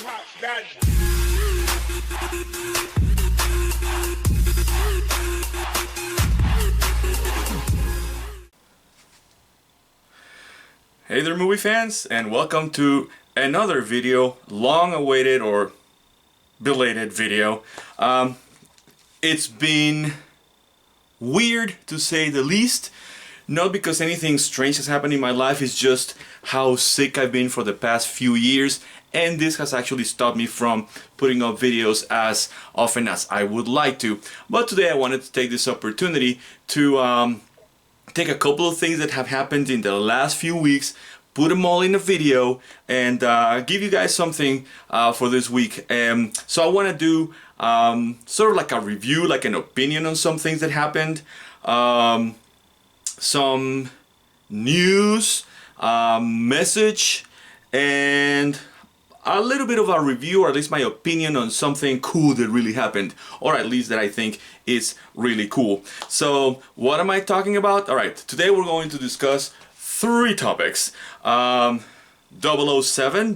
hop, that. Hey there, movie fans, and welcome to another video, long-awaited or belated video. It's been weird, to say the least. Not because anything strange has happened in my life, it's just how sick I've been for the past few years, and this has actually stopped me from putting up videos as often as I would like to. But today I wanted to take this opportunity to take a couple of things that have happened in the last few weeks, put them all in a video, and give you guys something for this week. So I want to do sort of like a review, like an opinion on some things that happened, some news, message, and a little bit of a review, or at least my opinion on something cool that really happened, or at least that I think is really cool. So what am I talking about? Alright, today we're going to discuss three topics. 007,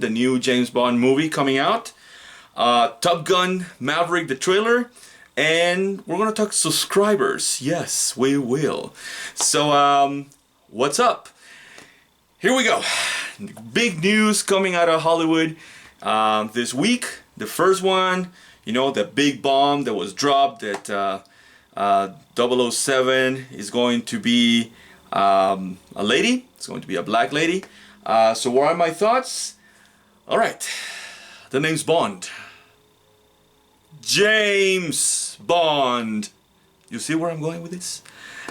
the new James Bond movie coming out, Top Gun Maverick, the trailer, and we're gonna talk subscribers. Yes, we will. So what's up? Here we go. Big news coming out of Hollywood this week. The first one, you know, the big bomb that was dropped that 007 is going to be a lady. It's going to be a black lady. So what are my thoughts? All right, the name's Bond. James Bond. You see where I'm going with this?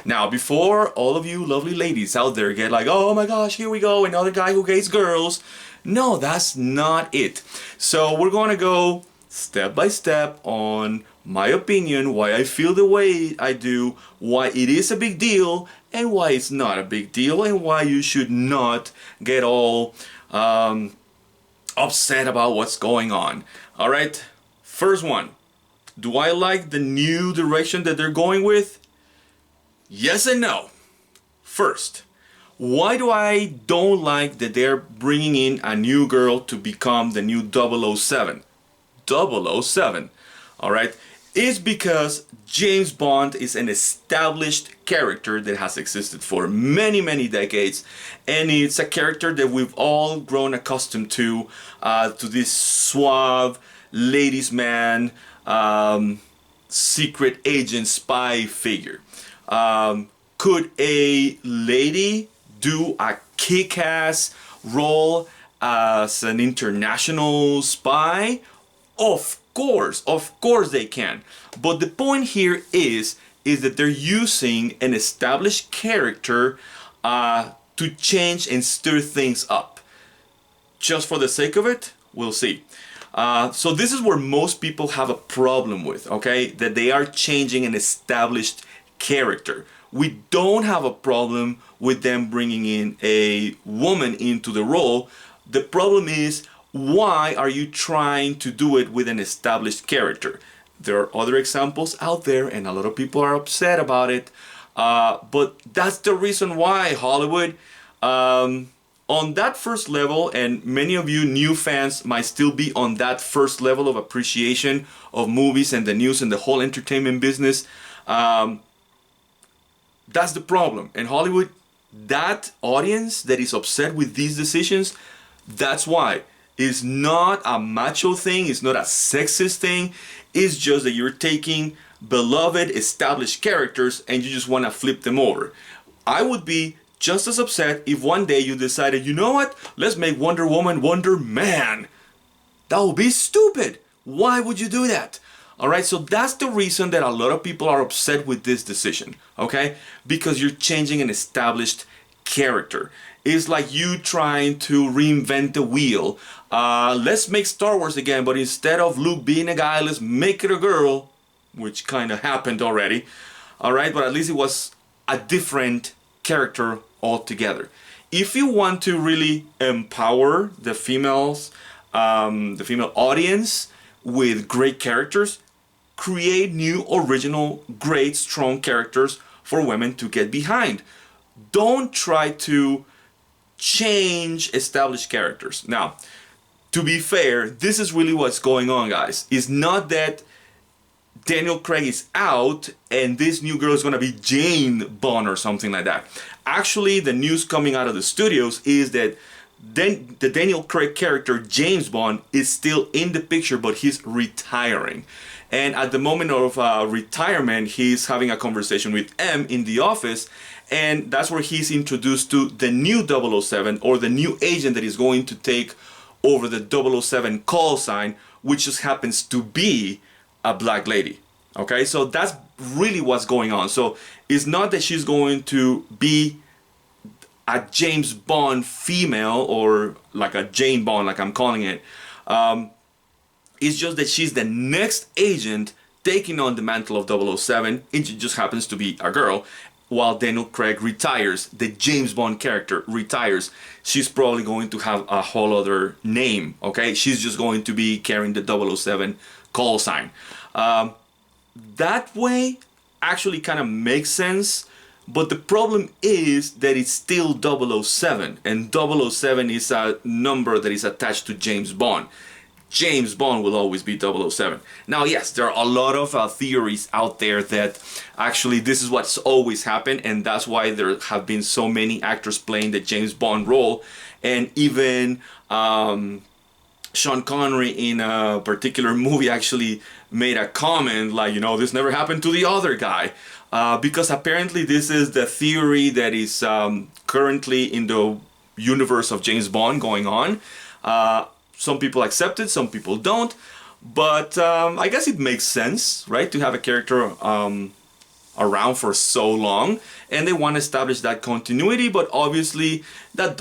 Now, before all of you lovely ladies out there get like, oh my gosh, here we go, another guy who hates girls. No, that's not it. So we're going to go step by step on my opinion, why I feel the way I do, why it is a big deal, and why it's not a big deal, and why you should not get all upset about what's going on. All right, first one. Do I like the new direction that they're going with? Yes and no. First, why do I don't like that they're bringing in a new girl to become the new 007? 007, alright? It's because James Bond is an established character that has existed for many, many decades, and it's a character that we've all grown accustomed to this suave ladies' man, secret agent spy figure. Could a lady do a kick-ass role as an international spy? Of course they can. But the point here is that they're using an established character to change and stir things up. Just for the sake of it, we'll see. So this is where most people have a problem with, okay? That they are changing an established character. We don't have a problem with them bringing in a woman into the role. The problem is, why are you trying to do it with an established character? There are other examples out there, and a lot of people are upset about it. But that's the reason why, Hollywood. On that first level, and many of you new fans might still be on that first level of appreciation of movies and the news and the whole entertainment business, that's the problem. In Hollywood, that audience that is upset with these decisions, that's why. It's not a macho thing, it's not a sexist thing, it's just that you're taking beloved established characters and you just want to flip them over. I would be just as upset if one day you decided, you know what, let's make Wonder Woman Wonder Man. That would be stupid. Why would you do that? Alright, so that's the reason that a lot of people are upset with this decision, okay? Because you're changing an established character. It's like you trying to reinvent the wheel. Let's make Star Wars again, but instead of Luke being a guy, let's make it a girl, which kind of happened already. Alright, but at least it was a different character altogether. If you want to really empower the females, the female audience with great characters, create new, original, great, strong characters for women to get behind. Don't try to change established characters. Now, to be fair, this is really what's going on, guys. It's not that Daniel Craig is out and this new girl is going to be Jane Bond or something like that. Actually, the news coming out of the studios is that the Daniel Craig character, James Bond, is still in the picture, but he's retiring. And at the moment of retirement, he's having a conversation with M in the office, and that's where he's introduced to the new 007, or the new agent that is going to take over the 007 call sign, which just happens to be a black lady. Okay, so that's really what's going on. So it's not that she's going to be a James Bond female, or like a Jane Bond, like I'm calling it. It's just that she's the next agent taking on the mantle of 007. It just happens to be a girl. While Daniel Craig retires, the James Bond character retires, she's probably going to have a whole other name, okay? She's just going to be carrying the 007 call sign. That way actually kind of makes sense, but the problem is that it's still 007, and 007 is a number that is attached to James Bond. James Bond will always be 007. Now, yes, there are a lot of theories out there that actually this is what's always happened, and that's why there have been so many actors playing the James Bond role, and even Sean Connery in a particular movie actually made a comment like, you know, this never happened to the other guy, because apparently this is the theory that is currently in the universe of James Bond going on. Some people accept it, some people don't, but I guess it makes sense, right, to have a character around for so long, and they want to establish that continuity, but obviously that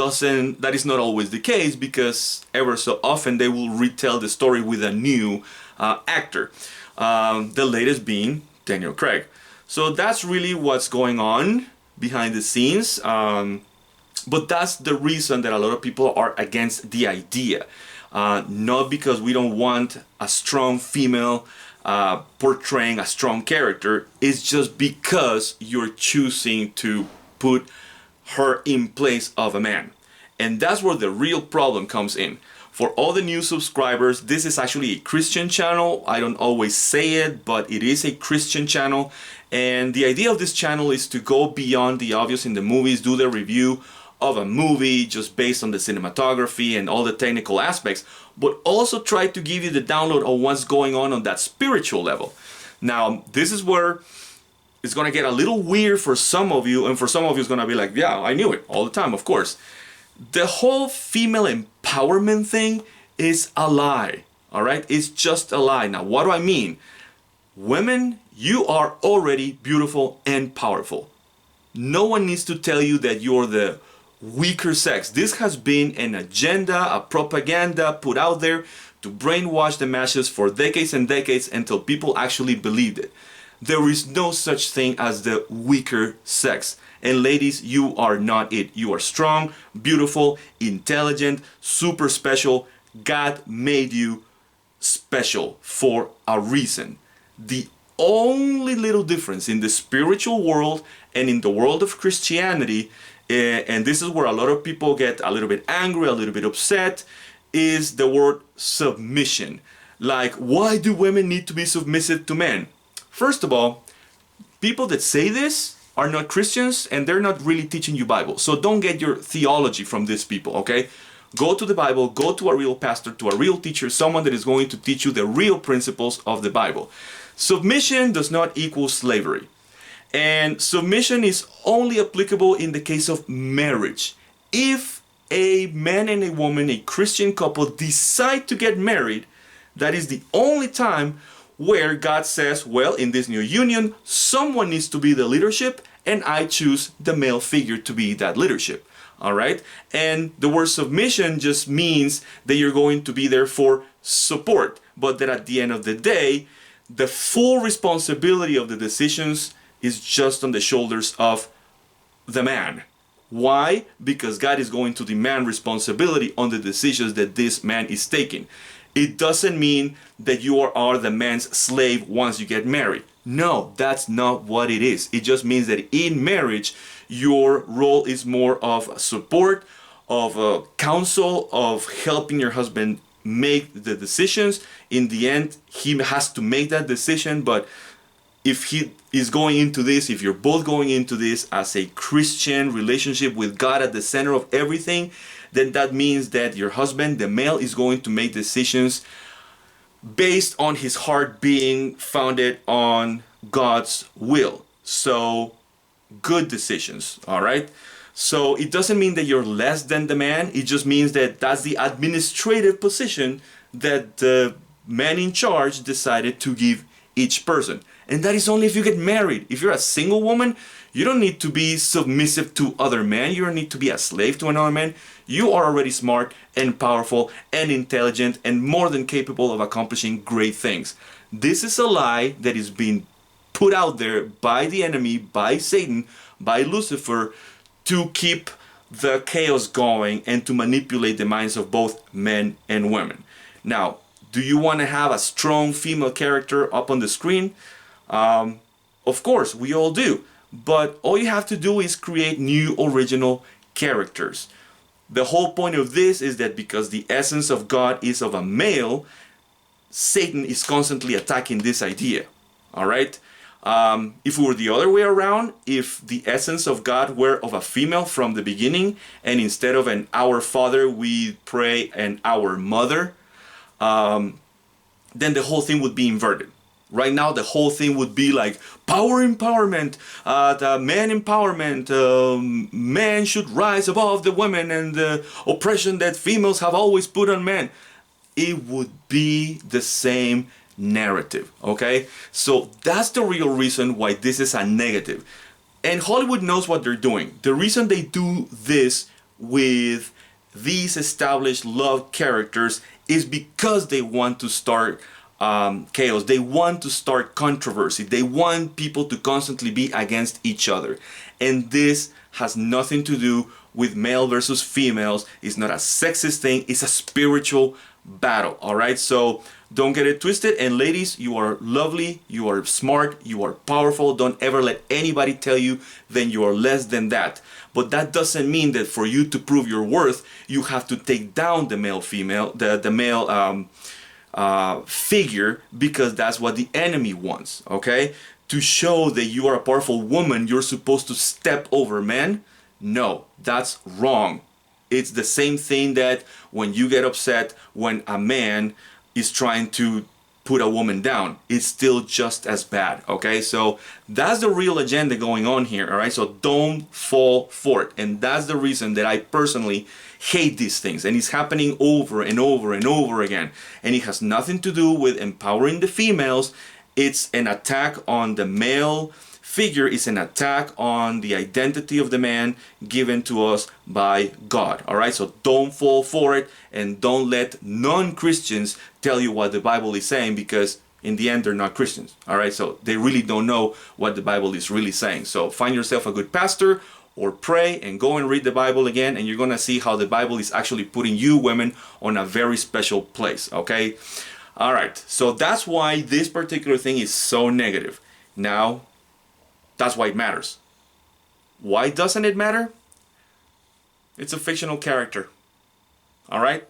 is not always the case, because ever so often they will retell the story with a new actor, the latest being Daniel Craig. So that's really what's going on behind the scenes, but that's the reason that a lot of people are against the idea. Not because we don't want a strong female portraying a strong character, it's just because you're choosing to put her in place of a man. And that's where the real problem comes in. For all the new subscribers, this is actually a Christian channel. I don't always say it, but it is a Christian channel. And the idea of this channel is to go beyond the obvious in the movies, do the review of a movie just based on the cinematography and all the technical aspects, but also try to give you the download of what's going on that spiritual level. Now, this is where it's going to get a little weird for some of you, and for some of you it's going to be like, yeah, I knew it all the time, of course. The whole female empowerment thing is a lie, all right? It's just a lie. Now, what do I mean? Women, you are already beautiful and powerful. No one needs to tell you that you're the weaker sex. This has been an agenda, a propaganda put out there to brainwash the masses for decades and decades until people actually believed it. There is no such thing as the weaker sex. And ladies, you are not it. You are strong, beautiful, intelligent, super special. God made you special for a reason. The only little difference in the spiritual world and in the world of Christianity, and this is where a lot of people get a little bit angry, a little bit upset, is the word submission. Like, why do women need to be submissive to men? First of all, people that say this are not Christians, and they're not really teaching you Bible. So don't get your theology from these people, okay? Go to the Bible, go to a real pastor, to a real teacher, someone that is going to teach you the real principles of the Bible. Submission does not equal slavery. And submission is only applicable in the case of marriage. If a man and a woman, a Christian couple, decide to get married, that is the only time where God says, well, in this new union, someone needs to be the leadership, and I choose the male figure to be that leadership. All right? And the word submission just means that you're going to be there for support, but that at the end of the day, the full responsibility of the decisions is just on the shoulders of the man. Why? Because God is going to demand responsibility on the decisions that this man is taking. It doesn't mean that you are the man's slave once you get married. No, that's not what it is. It just means that in marriage, your role is more of support, of counsel, of helping your husband make the decisions. In the end, he has to make that decision. But if he is going into this, if you're both going into this as a Christian relationship with God at the center of everything, then that means that your husband, the male, is going to make decisions based on his heart being founded on God's will. So, good decisions, all right? So it doesn't mean that you're less than the man. It just means that that's the administrative position that the man in charge decided to give each person. And that is only if you get married. If you're a single woman, you don't need to be submissive to other men. You don't need to be a slave to another man. You are already smart and powerful and intelligent and more than capable of accomplishing great things. This is a lie that is being put out there by the enemy, by Satan, by Lucifer, to keep the chaos going and to manipulate the minds of both men and women. Now, do you want to have a strong female character up on the screen? Of course, we all do. But all you have to do is create new original characters. The whole point of this is that because the essence of God is of a male, Satan is constantly attacking this idea. All right? If we were the other way around, if the essence of God were of a female from the beginning, and instead of an Our Father, we pray an Our Mother, then the whole thing would be inverted. Right now, the whole thing would be like power empowerment, the man empowerment, man should rise above the women and the oppression that females have always put on men. It would be the same narrative, okay? So that's the real reason why this is a negative. And Hollywood knows what they're doing. The reason they do this with these established love characters is because they want to start chaos. They want to start controversy. They want people to constantly be against each other. And this has nothing to do with male versus females. It's not a sexist thing. It's a spiritual battle, all right? So don't get it twisted. And ladies, you are lovely, you are smart, you are powerful. Don't ever let anybody tell you that you are less than that. But that doesn't mean that for you to prove your worth, you have to take down the male figure, because that's what the enemy wants, okay? To show that you are a powerful woman, you're supposed to step over men. No, that's wrong. It's the same thing that when you get upset when a man is trying to put a woman down, it's still just as bad, okay? So that's the real agenda going on here, all right? So don't fall for it. And that's the reason that I personally hate these things. And it's happening over and over and over again. And it has nothing to do with empowering the females. It's an attack on the male figure. It's an attack on the identity of the man given to us by God, all right? So don't fall for it, and don't let non-Christians tell you what the Bible is saying, because in the end, they're not Christians, all right? So they really don't know what the Bible is really saying. So find yourself a good pastor or pray and go and read the Bible again, and you're going to see how the Bible is actually putting you women on a very special place, okay? All right, so that's why this particular thing is so negative. Now, that's why it matters. Why doesn't it matter? It's a fictional character. All right?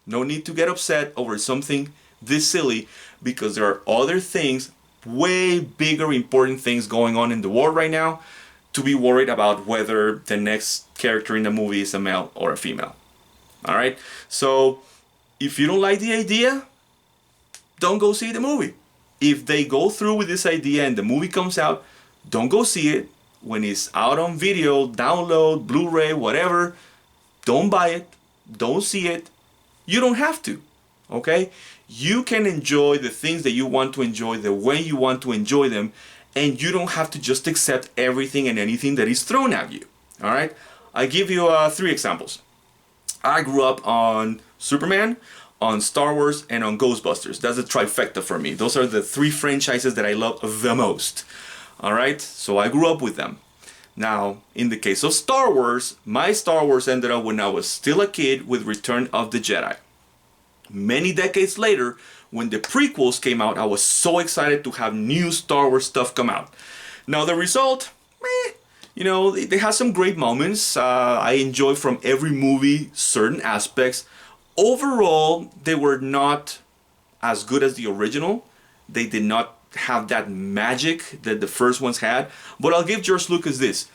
No need to get upset over something this silly, because there are other things, way bigger, important things going on in the world right now, to be worried about whether the next character in the movie is a male or a female. All right? So if you don't like the idea, don't go see the movie. If they go through with this idea and the movie comes out, don't go see it. When it's out on video, download, Blu-ray, whatever, don't buy it. Don't see it. You don't have to, okay? You can enjoy the things that you want to enjoy the way you want to enjoy them, and you don't have to just accept everything and anything that is thrown at you, all right? I give you 3 examples. I grew up on Superman, on Star Wars, and on Ghostbusters. That's a trifecta for me. Those are the 3 franchises that I love the most. All right, so I grew up with them. Now, in the case of Star Wars, my Star Wars ended up when I was still a kid with Return of the Jedi. Many decades later, when the prequels came out, I was so excited to have new Star Wars stuff come out. Now, the result, they had some great moments. I enjoy from every movie certain aspects. Overall, they were not as good as the original. They did not have that magic that the first ones had. But I'll give George Lucas this.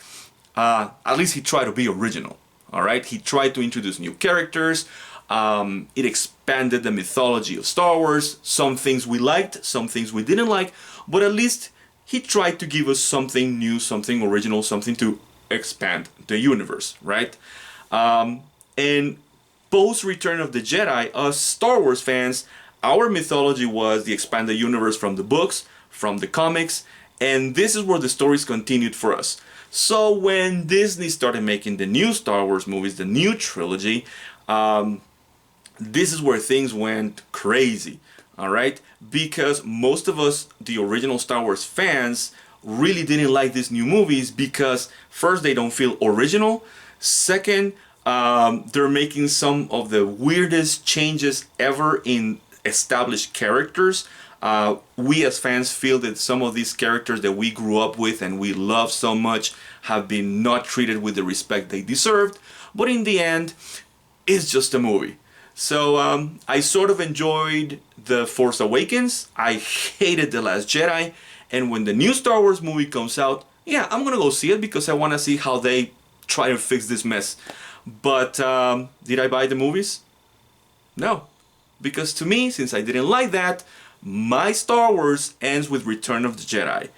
At least he tried to be original. All right, he tried to introduce new characters. It expanded the mythology of Star Wars. Some things we liked, some things we didn't like. But at least he tried to give us something new, something original, something to expand the universe, right? And post Return of the Jedi, us Star Wars fans, our mythology was the expanded universe from the books, from the comics, and this is where the stories continued for us. So when Disney started making the new Star Wars movies, the new trilogy, this is where things went crazy, all right? Because most of us, the original Star Wars fans, really didn't like these new movies because first, they don't feel original. Second, they're making some of the weirdest changes ever in established characters. We as fans feel that some of these characters that we grew up with and we love so much have been not treated with the respect they deserved. But in the end, it's just a movie. So I sort of enjoyed The Force Awakens. I hated The Last Jedi. And when the new Star Wars movie comes out, yeah, I'm gonna go see it because I want to see how they try to fix this mess. But did I buy the movies? No. Because to me, since I didn't like that, my Star Wars ends with Return of the Jedi.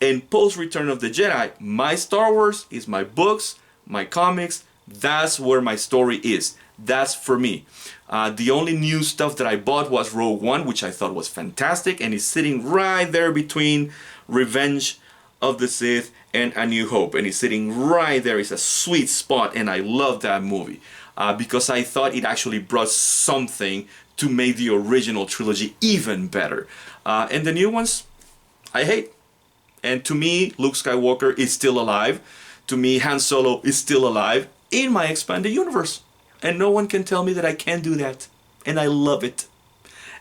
And post Return of the Jedi, my Star Wars is my books, my comics. That's where my story is. That's for me. The only new stuff that I bought was Rogue One, which I thought was fantastic, and is sitting right there between Revenge of the Sith and A New Hope, and it's sitting right there. It's a sweet spot, and I love that movie because I thought it actually brought something to make the original trilogy even better. And the new ones, I hate. And to me, Luke Skywalker is still alive. To me, Han Solo is still alive in my expanded universe. And no one can tell me that I can't do that. And I love it.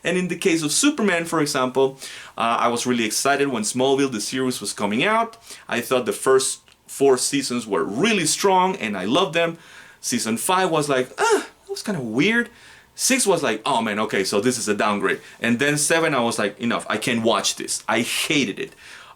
And in the case of Superman, for example, I was really excited when Smallville, the series, was coming out. I thought the first 4 seasons were really strong and I loved them. Season 5 was like, that was kind of weird. 6 was like, oh man, okay, so this is a downgrade. And then 7, I was like, enough, I can't watch this. I hated it.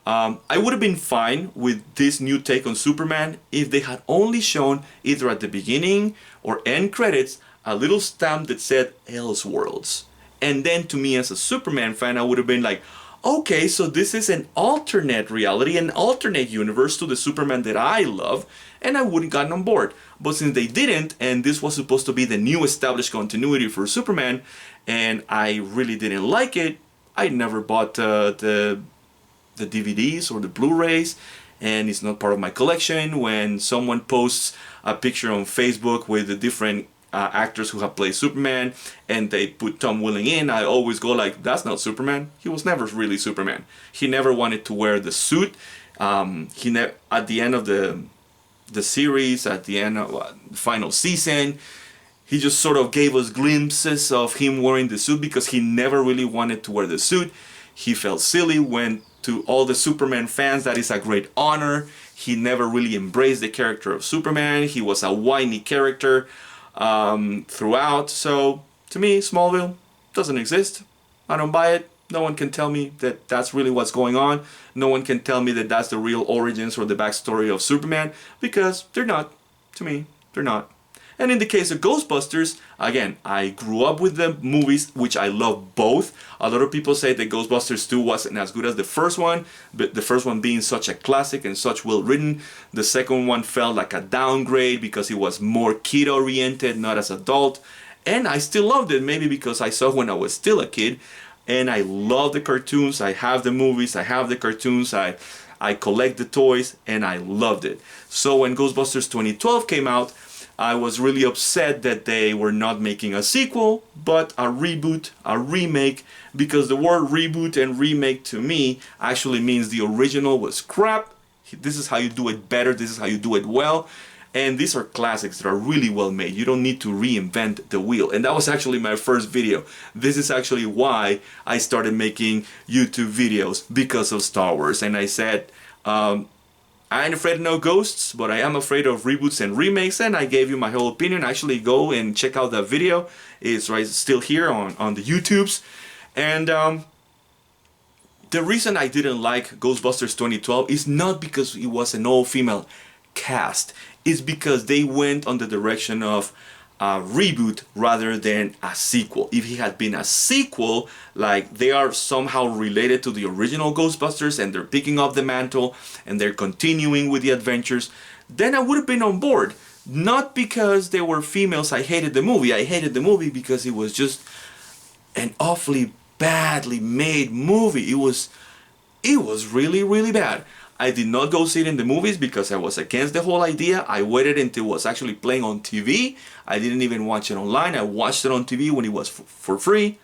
I would have been fine with this new take on Superman if they had only shown either at the beginning or end credits a little stamp that said Elseworlds. And then to me as a Superman fan, I would have been like, okay, so this is an alternate reality, an alternate universe to the Superman that I love, and I wouldn't gotten on board. But since they didn't, and this was supposed to be the new established continuity for Superman, and I really didn't like it, I never bought the DVDs or the Blu-rays, and it's not part of my collection. When someone posts a picture on Facebook with the different actors who have played Superman and they put Tom Welling in, I always go like, that's not Superman. He was never really Superman. He never wanted to wear the suit. At the end of the series, at the end of the final season, he just sort of gave us glimpses of him wearing the suit because he never really wanted to wear the suit. He felt silly when, to all the Superman fans, that is a great honor. He never really embraced the character of Superman. He was a whiny character throughout. So to me, Smallville doesn't exist. I don't buy it. No one can tell me that that's really what's going on. No one can tell me that that's the real origins or the backstory of Superman, because they're not. To me, they're not. And in the case of Ghostbusters, again, I grew up with the movies, which I love both. A lot of people say that Ghostbusters 2 wasn't as good as the first one, but the first one being such a classic and such well written. The second one felt like a downgrade because it was more kid oriented, not as adult. And I still loved it, maybe because I saw when I was still a kid. And I love the cartoons. I have the movies, I have the cartoons, I collect the toys, and I loved it. So when Ghostbusters 2012 came out, I was really upset that they were not making a sequel, but a reboot, a remake, because the word reboot and remake to me actually means the original was crap. This is how you do it better, this is how you do it well. And these are classics that are really well made. You don't need to reinvent the wheel. And that was actually my first video. This is actually why I started making YouTube videos, because of Star Wars. And I said, I ain't afraid of no ghosts, but I am afraid of reboots and remakes, and I gave you my whole opinion. Actually, go and check out that video. It's right still here on the YouTubes. And the reason I didn't like Ghostbusters 2012 is not because it was an all-female cast. It's because they went on the direction of a reboot rather than a sequel. If it had been a sequel, like they are somehow related to the original Ghostbusters and they're picking up the mantle and they're continuing with the adventures, then I would have been on board. Not because they were females I hated the movie. I hated the movie because it was just an awfully badly made movie. It was really, really bad. I did not go see it in the movies because I was against the whole idea. I waited until it was actually playing on TV. I didn't even watch it online. I watched it on TV when it was for free.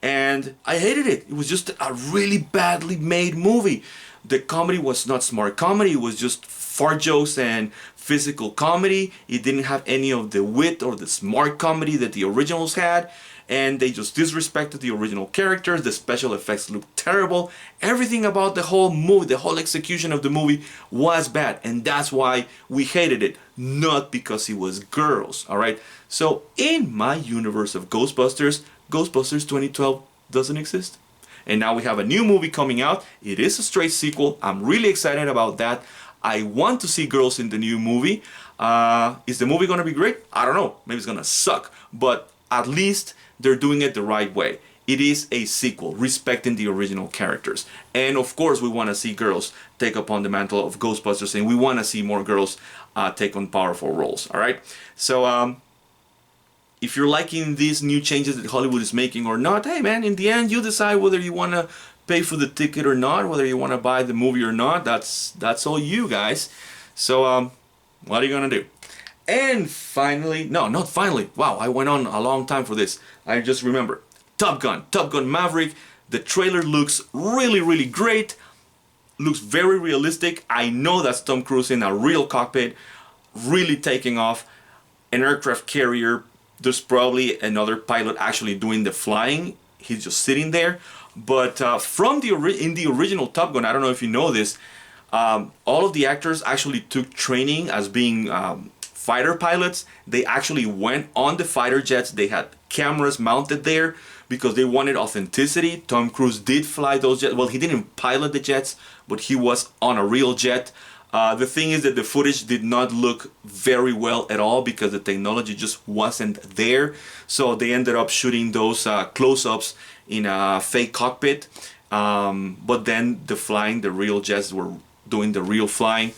And I hated it. It was just a really badly made movie. The comedy was not smart comedy. It was just fart jokes and physical comedy. It didn't have any of the wit or the smart comedy that the originals had. And they just disrespected the original characters. The special effects looked terrible. Everything about the whole movie, the whole execution of the movie was bad. And that's why we hated it. Not because it was girls, alright? So in my universe of Ghostbusters, Ghostbusters 2012 doesn't exist. And now we have a new movie coming out. It is a straight sequel. I'm really excited about that. I want to see girls in the new movie. Is the movie gonna be great? I don't know. Maybe it's gonna suck. But at least they're doing it the right way. It is a sequel, respecting the original characters. And of course, we want to see girls take upon the mantle of Ghostbusters, and we want to see more girls take on powerful roles. All right. So if you're liking these new changes that Hollywood is making or not, hey man, in the end, you decide whether you want to pay for the ticket or not, whether you want to buy the movie or not. That's all you guys. So what are you gonna do? And finally, no, not finally. Wow, I went on a long time for this. I just remember. Top Gun Maverick. The trailer looks really, really great. Looks very realistic. I know that's Tom Cruise in a real cockpit, really taking off. An aircraft carrier. There's probably another pilot actually doing the flying. He's just sitting there. But in the original Top Gun, I don't know if you know this, all of the actors actually took training as being fighter pilots. They actually went on the fighter jets. They had cameras mounted there because they wanted authenticity. Tom Cruise did fly those jets. Well, he didn't pilot the jets, but he was on a real jet. The thing is that the footage did not look very well at all because the technology just wasn't there. So they ended up shooting those close-ups in a fake cockpit. But then the real jets were doing the real flying.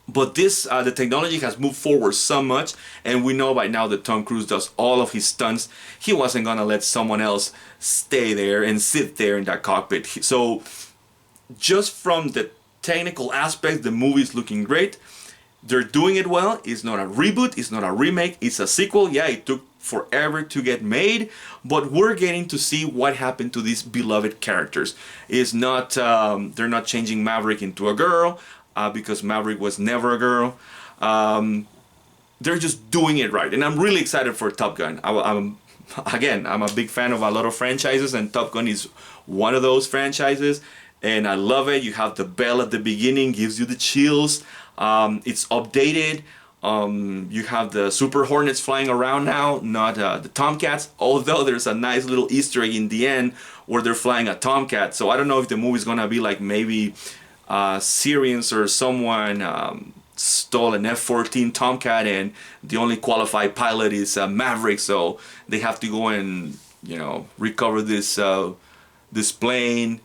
But the technology has moved forward so much, and we know by now that Tom Cruise does all of his stunts. He wasn't gonna let someone else stay there and sit there in that cockpit. So just from the technical aspect, the movie is looking great. They're doing it well. It's not a reboot, it's not a remake, it's a sequel. Yeah, it took forever to get made, but we're getting to see what happened to these beloved characters. It's not they're not changing Maverick into a girl. Because Maverick was never a girl. They're just doing it right. And I'm really excited for Top Gun. I'm a big fan of a lot of franchises, and Top Gun is one of those franchises. And I love it. You have the bell at the beginning, gives you the chills. It's updated. You have the Super Hornets flying around now, not the Tomcats. Although there's a nice little Easter egg in the end where they're flying a Tomcat. So I don't know if the movie's gonna be like maybe Syrians or someone stole an F-14 Tomcat and the only qualified pilot is Maverick, so they have to go and recover this plane.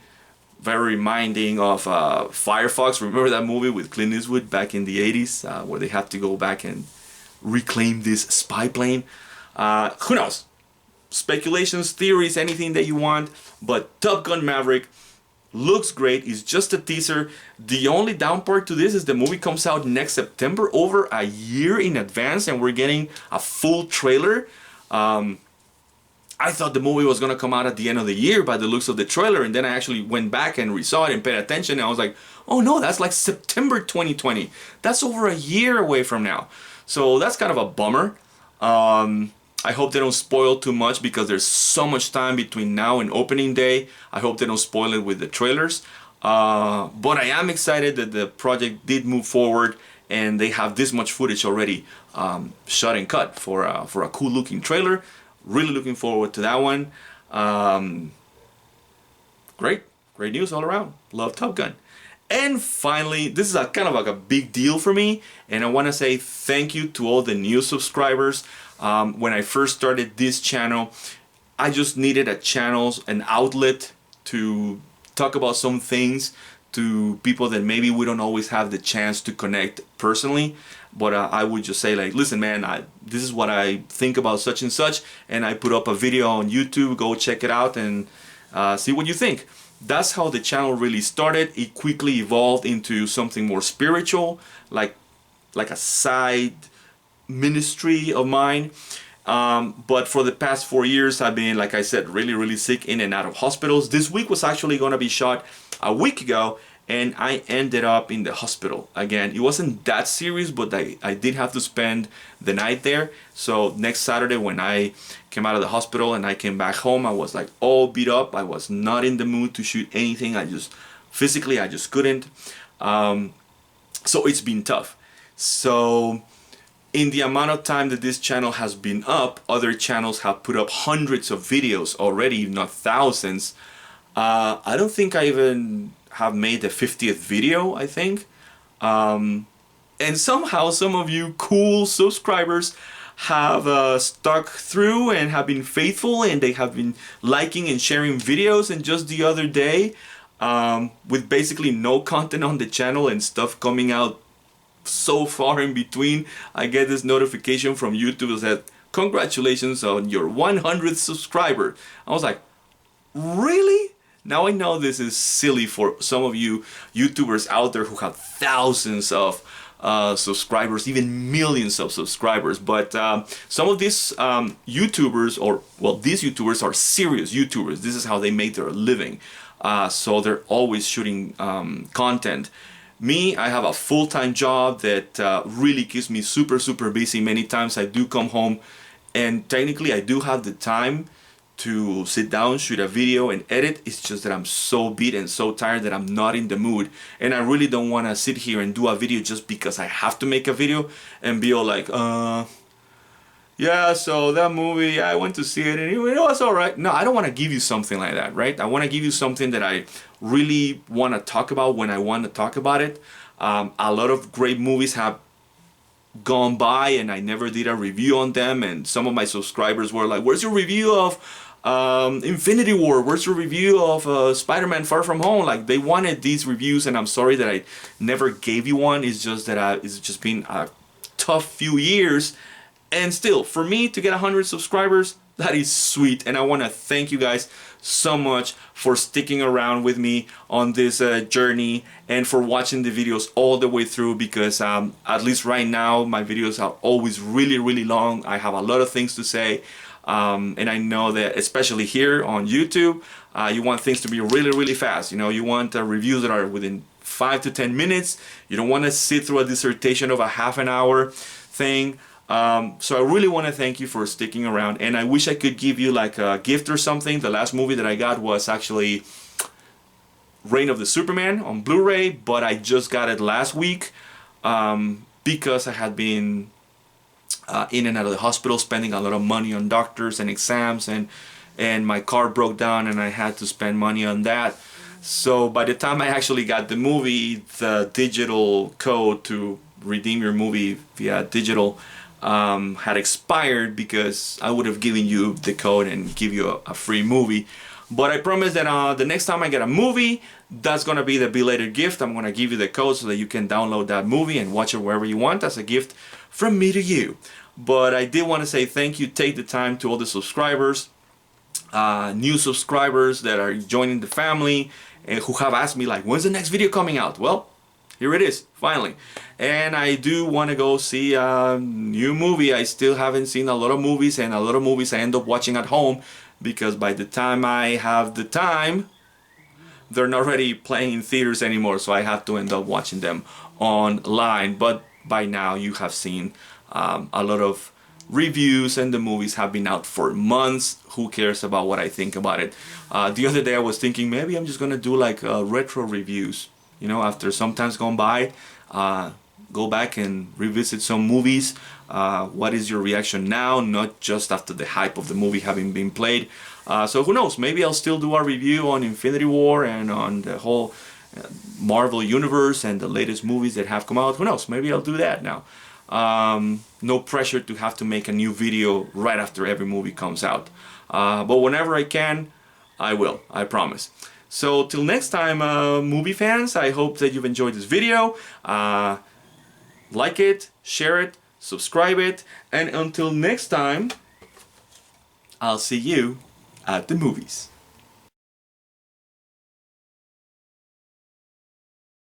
Very reminding of Firefox. Remember that movie with Clint Eastwood back in the 80s where they have to go back and reclaim this spy plane? Who knows? Speculations, theories, anything that you want, but Top Gun Maverick looks great. It's just a teaser. The only down part to this is the movie comes out next September, over a year in advance, and we're getting a full trailer. I thought the movie was gonna come out at the end of the year by the looks of the trailer, and then I actually went back and resaw it and paid attention, and I was like, oh no, that's like September 2020. That's over a year away from now. So that's kind of a bummer. I hope they don't spoil too much because there's so much time between now and opening day. I hope they don't spoil it with the trailers. But I am excited that the project did move forward, and they have this much footage already shot and cut for a cool looking trailer. Really looking forward to that one. Great news all around. Love Top Gun. And finally, this is a kind of like a big deal for me, and I want to say thank you to all the new subscribers. When I first started this channel, I just needed a channel, an outlet to talk about some things to people that maybe we don't always have the chance to connect personally. But I would just say, like, listen man, this is what I think about such and such, and I put up a video on YouTube. Go check it out and see what you think. That's how the channel really started. It quickly evolved into something more spiritual, like a side ministry of mine. But for the past 4 years, I've been, like I said, really sick, in and out of hospitals. This week was actually going to be shot a week ago, and I ended up in the hospital again. It wasn't that serious, but I did have to spend the night there. So next Saturday, when I came out of the hospital and I came back home, I was like all beat up. I was not in the mood to shoot anything. Physically, I just couldn't. So it's been tough. So in the amount of time that this channel has been up, other channels have put up hundreds of videos already, if not thousands. I don't think I even have made the 50th video, I think. And somehow some of you cool subscribers have stuck through and have been faithful, and they have been liking and sharing videos. And just the other day, with basically no content on the channel and stuff coming out so far in between, I get this notification from YouTube that said, congratulations on your 100th subscriber. I was like, really? Now I know this is silly for some of you YouTubers out there who have thousands of subscribers, even millions of subscribers. But some of these YouTubers, these YouTubers are serious YouTubers. This is how they make their living. So they're always shooting content. Me, I have a full-time job that really keeps me super busy. Many times I do come home, and technically I do have the time to sit down, shoot a video, and edit. It's just that I'm so beat and so tired that I'm not in the mood, and I really don't want to sit here and do a video just because I have to make a video and be all like, yeah, so that movie, yeah, I went to see it and it was alright. No, I don't want to give you something like that, right? I want to give you something that I really want to talk about when I want to talk about it. A lot of great movies have gone by and I never did a review on them, and some of my subscribers were like, where's your review of Infinity War? Where's your review of Spider-Man Far From Home? Like, they wanted these reviews, and I'm sorry that I never gave you one. It's just that it's just been a tough few years. And still, for me to get 100 subscribers, that is sweet. And I want to thank you guys so much for sticking around with me on this journey, and for watching the videos all the way through, because at least right now my videos are always really long. I have a lot of things to say, and I know that especially here on YouTube, you want things to be really fast. You know, you want reviews that are within 5 to 10 minutes. You don't want to sit through a dissertation of a half an hour thing. So I really want to thank you for sticking around, and I wish I could give you like a gift or something. The last movie that I got was actually Reign of the Superman on Blu-ray, but I just got it last week because I had been in and out of the hospital, spending a lot of money on doctors and exams, and my car broke down and I had to spend money on that. So by the time I actually got the movie, the digital code to redeem your movie via digital had expired, because I would have given you the code and give you a free movie. But I promise that the next time I get a movie, that's gonna be the belated gift. I'm gonna give you the code so that you can download that movie and watch it wherever you want as a gift from me to you. But I did want to say thank you. Take the time to all the subscribers, new subscribers that are joining the family, and who have asked me like, when's the next video coming out? Well, here it is, finally. And I do want to go see a new movie. I still haven't seen a lot of movies, and a lot of movies I end up watching at home, because by the time I have the time, they're not really playing in theaters anymore, so I have to end up watching them online. But by now you have seen a lot of reviews, and the movies have been out for months. Who cares about what I think about it? The other day I was thinking maybe I'm just gonna do like retro reviews. You know, after some time's gone by, go back and revisit some movies. What is your reaction now? Not just after the hype of the movie having been played. So who knows? Maybe I'll still do a review on Infinity War and on the whole Marvel universe and the latest movies that have come out. Who knows? Maybe I'll do that now. No pressure to have to make a new video right after every movie comes out. But whenever I can, I will. I promise. So till next time, movie fans, I hope that you've enjoyed this video. Like it, share it, subscribe it, and until next time, I'll see you at the movies.